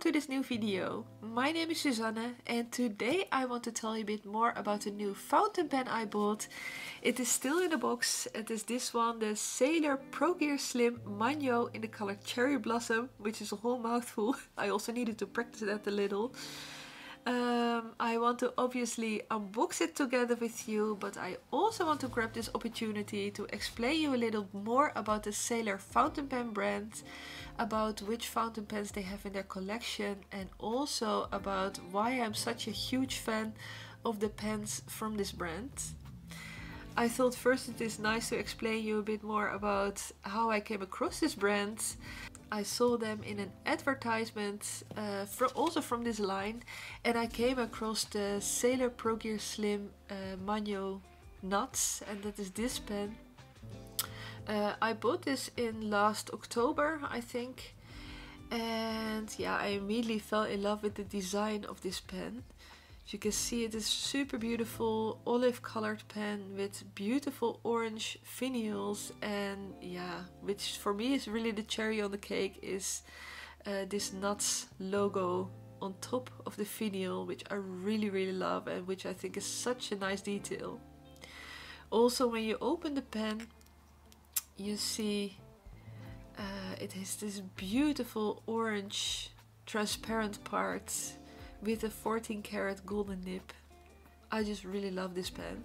to this new video. My name is Susanne and today I want to tell you a bit more about the new fountain pen I bought. It is still in the box. It is this one, the Sailor Pro Gear Slim Manyo in the color Cherry Blossom, which is a whole mouthful. I also needed to practice that a little. I want to obviously unbox it together with you, but I also want to grab this opportunity to explain you a little more about the Sailor fountain pen brand, about which fountain pens they have in their collection, and also about why I'm such a huge fan of the pens from this brand. I thought first it is nice to explain you a bit more about how I came across this brand. I saw them in an advertisement also from this line, and I came across the Sailor Pro Gear Slim Manyo Nuts, and that is this pen. I bought this in last October, I think, and yeah, I immediately fell in love with the design of this pen. As you can see, it is super beautiful olive colored pen with beautiful orange finials, and yeah, which for me is really the cherry on the cake is this nuts logo on top of the finial, which I really love and which I think is such a nice detail. Also, when you open the pen, you see it has this beautiful orange transparent part with a 14 karat golden nib. I just really love this pen.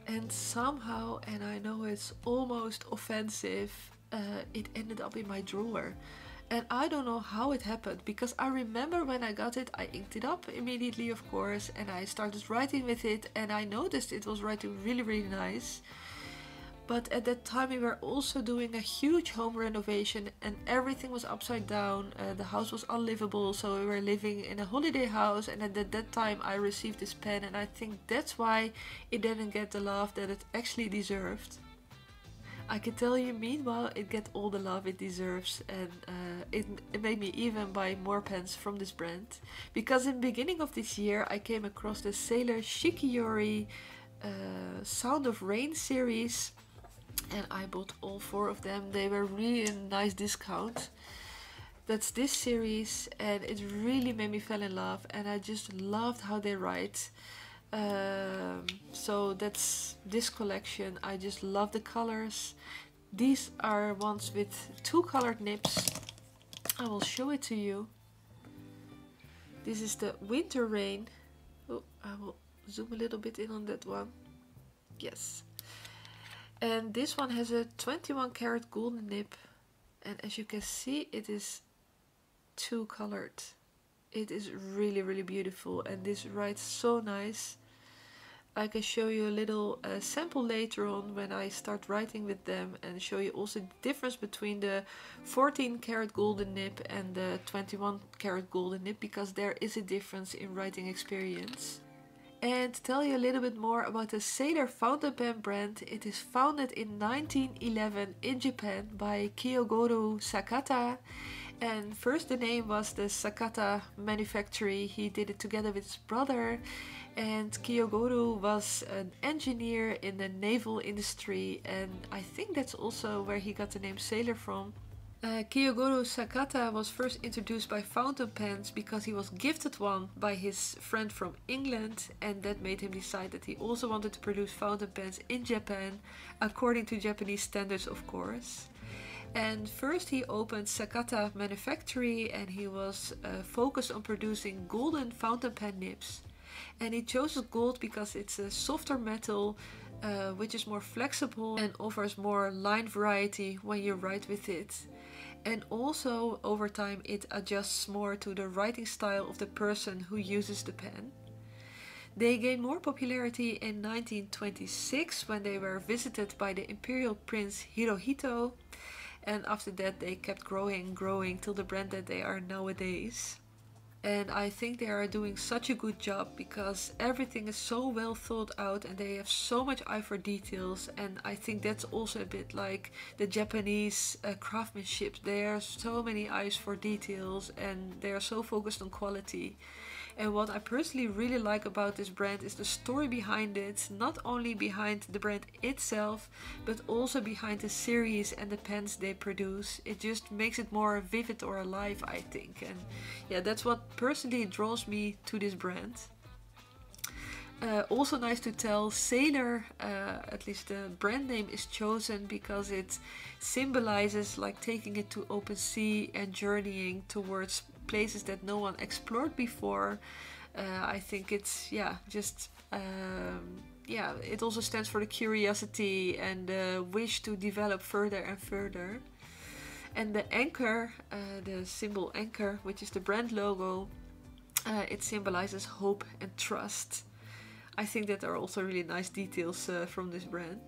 And somehow, and I know it's almost offensive, it ended up in my drawer. And I don't know how it happened, because I remember when I got it, I inked it up immediately, of course, and I started writing with it, and I noticed it was writing really nice. But at that time we were also doing a huge home renovation and everything was upside down. The house was unlivable, so we were living in a holiday house, and at that time I received this pen, and I think that's why it didn't get the love that it actually deserved. I can tell you, meanwhile, it got all the love it deserves, and it made me even buy more pens from this brand. Because in the beginning of this year I came across the Sailor Shikiori Sound of Rain series, and I bought all 4 of them. They were really a nice discount. That's this series, and it really made me fall in love, and I just loved how they write. So that's this collection. I just love the colors. These are ones with 2 colored nibs. I will show it to you. This is the Winter Rain. Oh, I will zoom a little bit in on that one. Yes. And this one has a 21 karat golden nib, and as you can see, it is 2 colored. It is really beautiful, and this writes so nice. I can show you a little sample later on when I start writing with them, and show you also the difference between the 14 karat golden nib and the 21 karat golden nib, because there is a difference in writing experience. And to tell you a little bit more about the Sailor fountain pen brand, it is founded in 1911 in Japan by Kiyogoro Sakata. And first the name was the Sakata Manufactory. He did it together with his brother, and Kiyogoro was an engineer in the naval industry, and I think that's also where he got the name Sailor from. Kiyogoro Sakata was first introduced by fountain pens because he was gifted one by his friend from England, and that made him decide that he also wanted to produce fountain pens in Japan, according to Japanese standards, of course. And first he opened Sakata Manufactory, and he was focused on producing golden fountain pen nibs. And he chose gold because it's a softer metal, which is more flexible and offers more line variety when you write with it. And also over time it adjusts more to the writing style of the person who uses the pen. They gained more popularity in 1926 when they were visited by the Imperial Prince Hirohito, and after that they kept growing till the brand that they are nowadays. And I think they are doing such a good job because everything is so well thought out and they have so much eye for details. And I think that's also a bit like the Japanese craftsmanship. There are so many eyes for details and they are so focused on quality. And what I personally really like about this brand is the story behind it, not only behind the brand itself, but also behind the series and the pens they produce. It just makes it more vivid or alive, I think. And yeah, that's what personally draws me to this brand. Also nice to tell, Sailor, at least the brand name is chosen because it symbolizes like taking it to open sea and journeying towards places that no one explored before. I think it's, yeah, just, yeah, it also stands for the curiosity and the wish to develop further and further. And the anchor, the symbol anchor, which is the brand logo, it symbolizes hope and trust. I think that are also really nice details from this brand.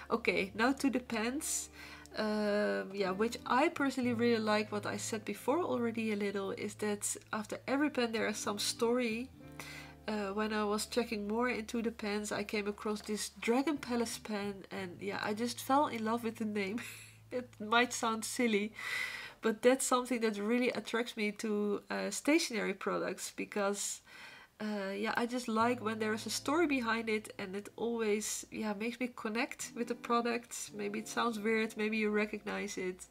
Okay, now to the pens. Yeah, which I personally really like. What I said before already a little is that after every pen there is some story. When I was checking more into the pens, I came across this Dragon Palace pen, and yeah, I just fell in love with the name. It might sound silly, but that's something that really attracts me to stationery products, because yeah, I just like when there is a story behind it, and it always, yeah, makes me connect with the product. Maybe it sounds weird, maybe you recognize it.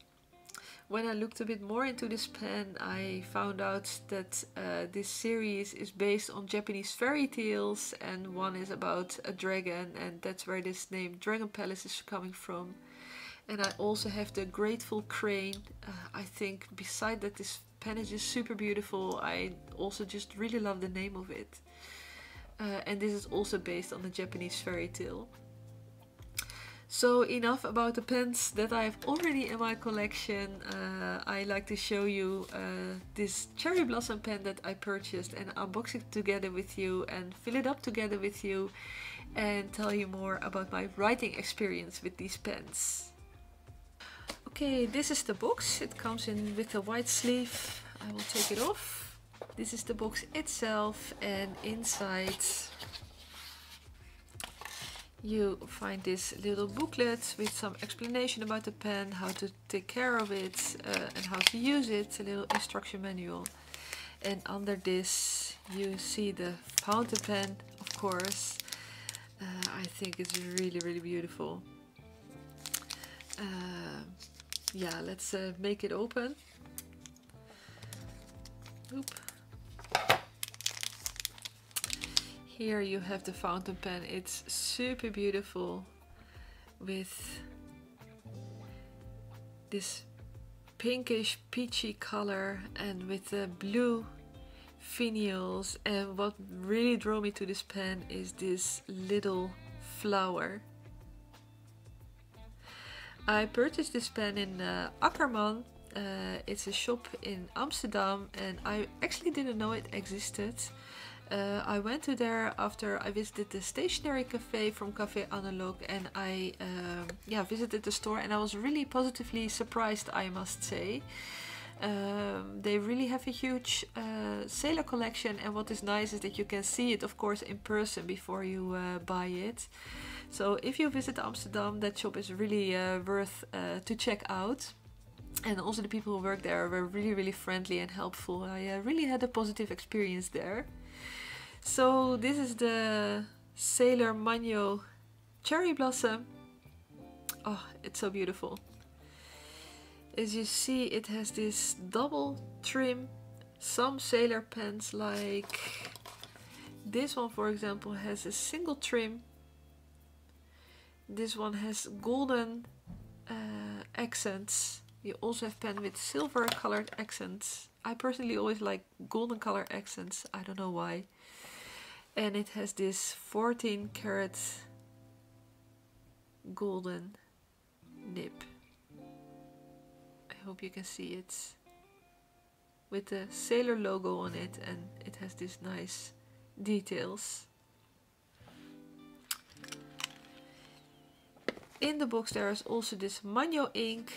When I looked a bit more into this pen, I found out that this series is based on Japanese fairy tales, and one is about a dragon, and that's where this name Dragon Palace is coming from. And I also have the Grateful Crane. I think beside that, this pen is just super beautiful. I also just really love the name of it. And this is also based on the Japanese fairy tale. So enough about the pens that I have already in my collection. I like to show you this Cherry Blossom pen that I purchased, and unbox it together with you and fill it up together with you and tell you more about my writing experience with these pens. Okay, this is the box. It comes in with a white sleeve. I will take it off. This is the box itself, and inside you find this little booklet with some explanation about the pen, how to take care of it and how to use it, a little instruction manual. And under this you see the fountain pen, of course. I think it's really, really beautiful. Yeah, let's make it open. Oop. Here you have the fountain pen. It's super beautiful with this pinkish peachy color and with the blue finials. And what really drew me to this pen is this little flower. I purchased this pen in Akkerman. It's a shop in Amsterdam, and I actually didn't know it existed. I went to there after I visited the stationery cafe from Café Analog, and I yeah, visited the store, and I was really positively surprised, I must say. They really have a huge Sailor collection, and what is nice is that you can see it, of course, in person before you buy it. So if you visit Amsterdam, that shop is really worth to check out. And also the people who work there were really, really friendly and helpful. I really had a positive experience there. So this is the Sailor Manyo Cherry Blossom. Oh, it's so beautiful. As you see, it has this double trim. Some Sailor pens, like this one for example, has a single trim. This one has golden accents. You also have pen with silver colored accents. I personally always like golden color accents. I don't know why. And it has this 14 karat golden nib. I hope you can see it. With the Sailor logo on it, and it has these nice details. In the box there is also this Manyo ink.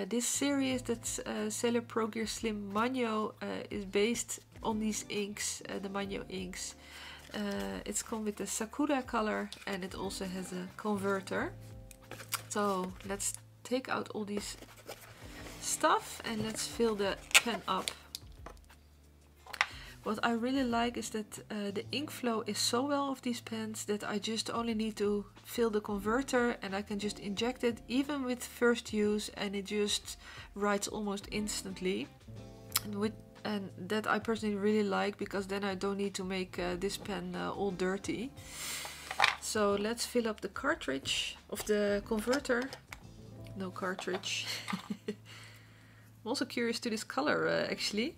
This series, that's Sailor Pro Gear Slim Manyo, is based on these inks, the Manyo inks. It's come with the Sakura color, and it also has a converter. So let's take out all these stuff and let's fill the pen up. What I really like is that the ink flow is so well of these pens that I just only need to fill the converter and I can just inject it even with first use, and it just writes almost instantly. And that I personally really like, because then I don't need to make this pen all dirty. So let's fill up the cartridge of the converter. No cartridge. I'm also curious to this color actually.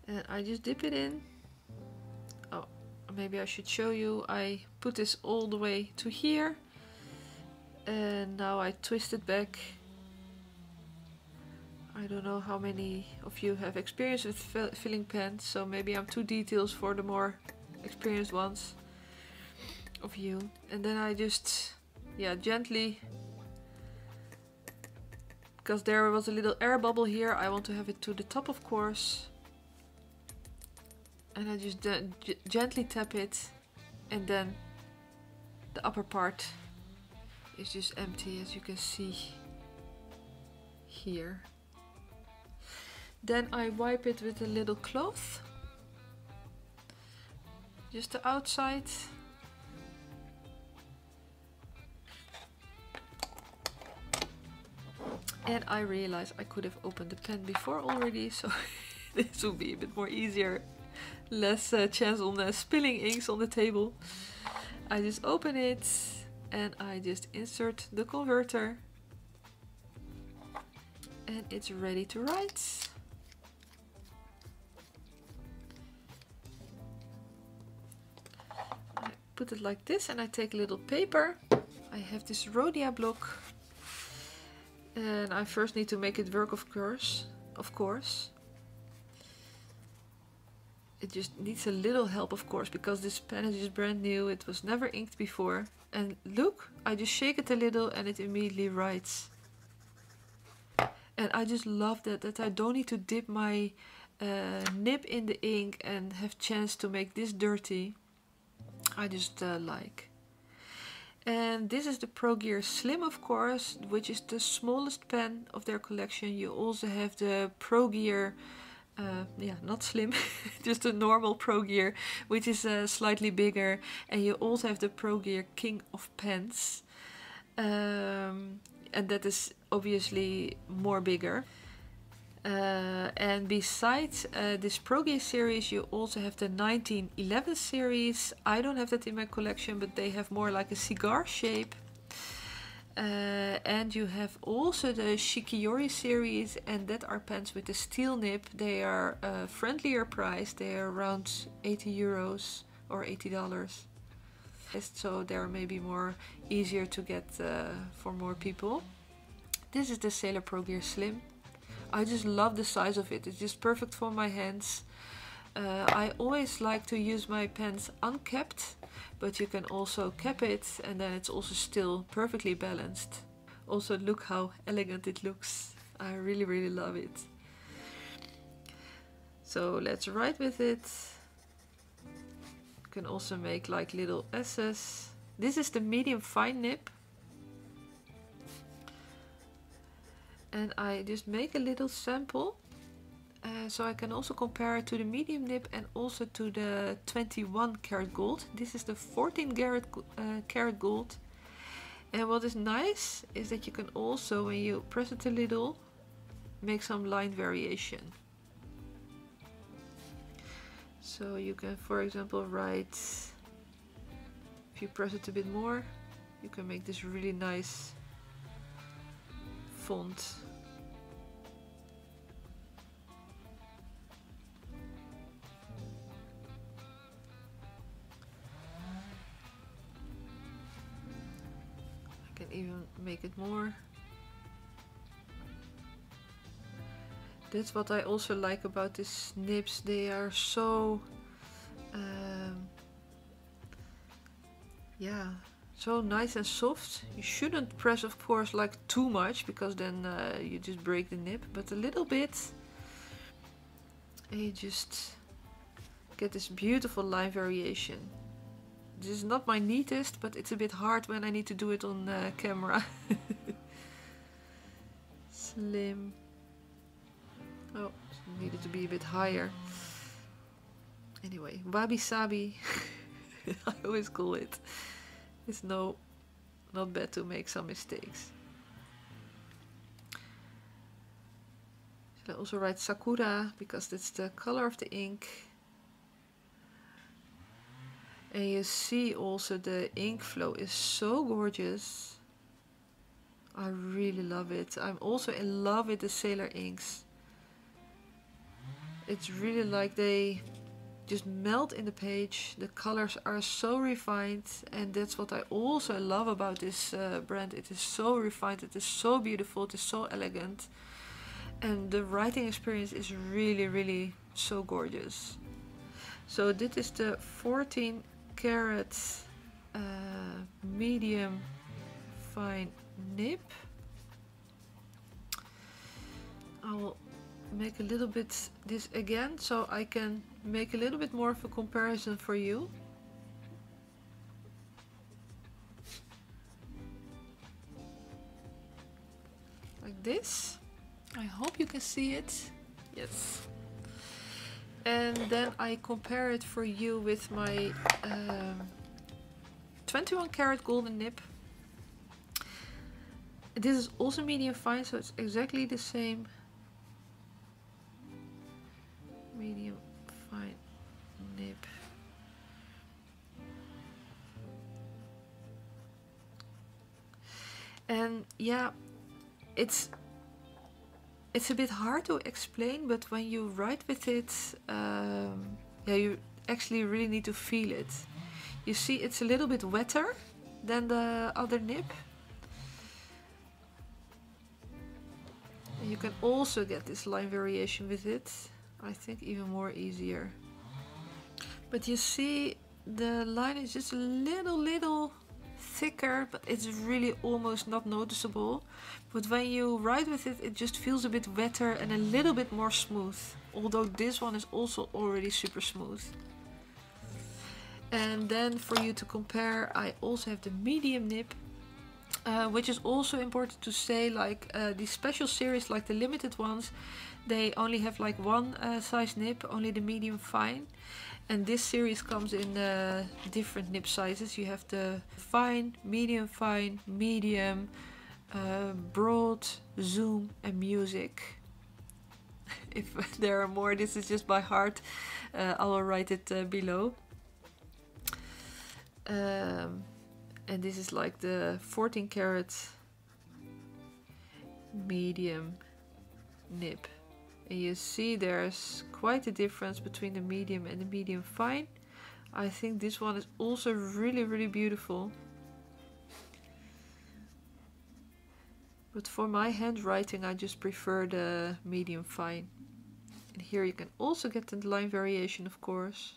And I just dip it in. Oh, maybe I should show you. I put this all the way to here. And now I twist it back. I don't know how many of you have experience with filling pens, so maybe I'm too detailed for the more experienced ones of you. And then I just, yeah, gently, because there was a little air bubble here, I want to have it to the top, of course. And I just gently tap it, and then the upper part is just empty, as you can see here. Then I wipe it with a little cloth, just the outside. And I realize I could have opened the pen before already, so this would be a bit more easier. Less chance on spilling inks on the table. I just open it and I just insert the converter. And it's ready to write. I put it like this and I take a little paper. I have this Rhodia block. And I first need to make it work, of course. It just needs a little help, of course, because this pen is just brand new. It was never inked before. And look, I just shake it a little and it immediately writes. And I just love that I don't need to dip my nib in the ink and have chance to make this dirty. I just like. And this is the Pro Gear Slim, of course, which is the smallest pen of their collection. You also have the Pro Gear, yeah, not slim, just a normal Pro Gear, which is slightly bigger. And you also have the Pro Gear King of Pens. And that is obviously more bigger. And besides this Pro Gear series, you also have the 1911 series. I don't have that in my collection, but they have more like a cigar shape. And you have also the Shikiori series, and that are pens with a steel nib. They are friendlier priced. They are around 80 euros or $80. So they're maybe more easier to get for more people. This is the Sailor Pro Gear Slim. I just love the size of it. It's just perfect for my hands. I always like to use my pens uncapped, but you can also cap it and then it's also still perfectly balanced. Also look how elegant it looks. I really love it. So let's write with it. You can also make like little S's. This is the medium fine nib. And I just make a little sample, so I can also compare it to the medium nib and also to the 21 karat gold. This is the 14 karat gold. And what is nice is that you can also, when you press it a little, make some line variation. So you can, for example, write, if you press it a bit more, you can make this really nice font. I can even make it more. That's what I also like about these nibs. They are so yeah, so nice and soft. You shouldn't press, of course, like too much, because then you just break the nib, but a little bit, and you just get this beautiful line variation. This is not my neatest, but it's a bit hard when I need to do it on camera. Slim. Oh, it needed to be a bit higher. Anyway, wabi sabi. I always call it. It's not bad to make some mistakes. Should I also write Sakura because that's the color of the ink. And you see also the ink flow is so gorgeous. I really love it. I'm also in love with the Sailor inks. It's really like they just melt in the page. The colors are so refined, and that's what I also love about this brand. It is so refined, it is so beautiful, it is so elegant, and the writing experience is really so gorgeous. So this is the 14 karat medium fine nib. I will make a little bit this again so I can make a little bit more of a comparison for you. Like this. I hope you can see it. Yes. And then I compare it for you with my 21 karat golden nib. This is also medium fine, so it's exactly the same. Medium fine nib. And yeah, it's a bit hard to explain, but when you write with it, yeah, you actually really need to feel it. You see, it's a little bit wetter than the other nib. And you can also get this line variation with it. I think even more easier. But you see, the line is just a little thicker, but it's really almost not noticeable. But when you write with it, it just feels a bit wetter and a little bit more smooth. Although this one is also already super smooth. And then for you to compare, I also have the medium nib. Which is also important to say, like these special series, like the limited ones, they only have like one size nib, only the medium fine. And this series comes in different nib sizes. You have the fine, medium, broad, zoom, and music. If there are more, this is just by heart. I will write it below. And this is like the 14 karat medium nib. And you see there's quite a difference between the medium and the medium fine. I think this one is also really beautiful. But for my handwriting, I just prefer the medium fine. And here you can also get the line variation, of course.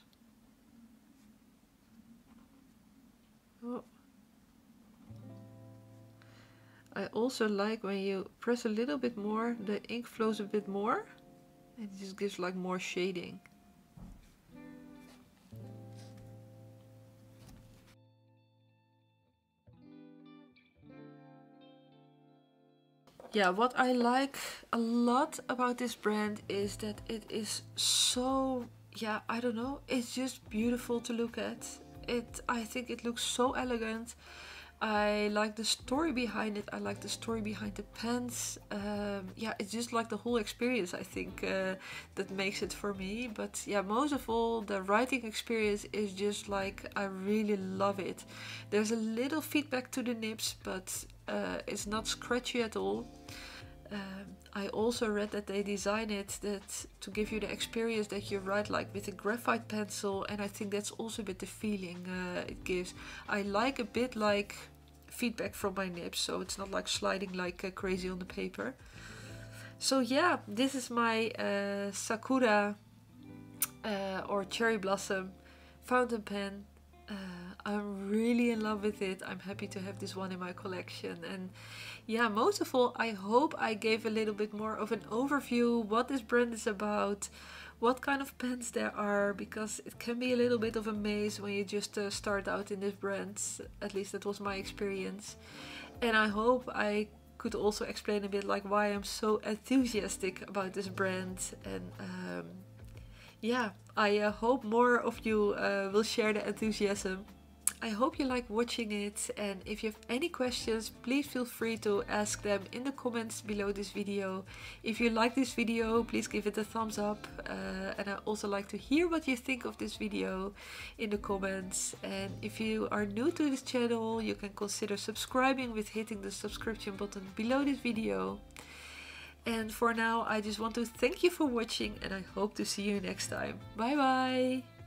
Oh. I also like when you press a little bit more, the ink flows a bit more. It just gives like more shading. Yeah, what I like a lot about this brand is that it is so, yeah, I don't know, it's just beautiful to look at. I think it looks so elegant. I like the story behind it. I like the story behind the pens. Yeah, it's just like the whole experience, I think, that makes it for me. But yeah, most of all, the writing experience is just like, I really love it. There's a little feedback to the nibs, but it's not scratchy at all. I also read that they design it to give you the experience that you write like with a graphite pencil, and I think that's also a bit the feeling it gives. I like a bit like feedback from my nibs, so it's not like sliding like crazy on the paper. So yeah, this is my Sakura or Cherry Blossom fountain pen. I'm really in love with it. I'm happy to have this one in my collection. And yeah, most of all, I hope I gave a little bit more of an overview what this brand is about, what kind of pens there are, because it can be a little bit of a maze when you just start out in this brand. At least that was my experience. And I hope I could also explain a bit like why I'm so enthusiastic about this brand. And yeah, I hope more of you will share the enthusiasm. I hope you like watching it, and if you have any questions, please feel free to ask them in the comments below this video. If you like this video, please give it a thumbs up, and I also like to hear what you think of this video in the comments. And if you are new to this channel, you can consider subscribing with hitting the subscription button below this video. And for now, I just want to thank you for watching, and I hope to see you next time. Bye bye!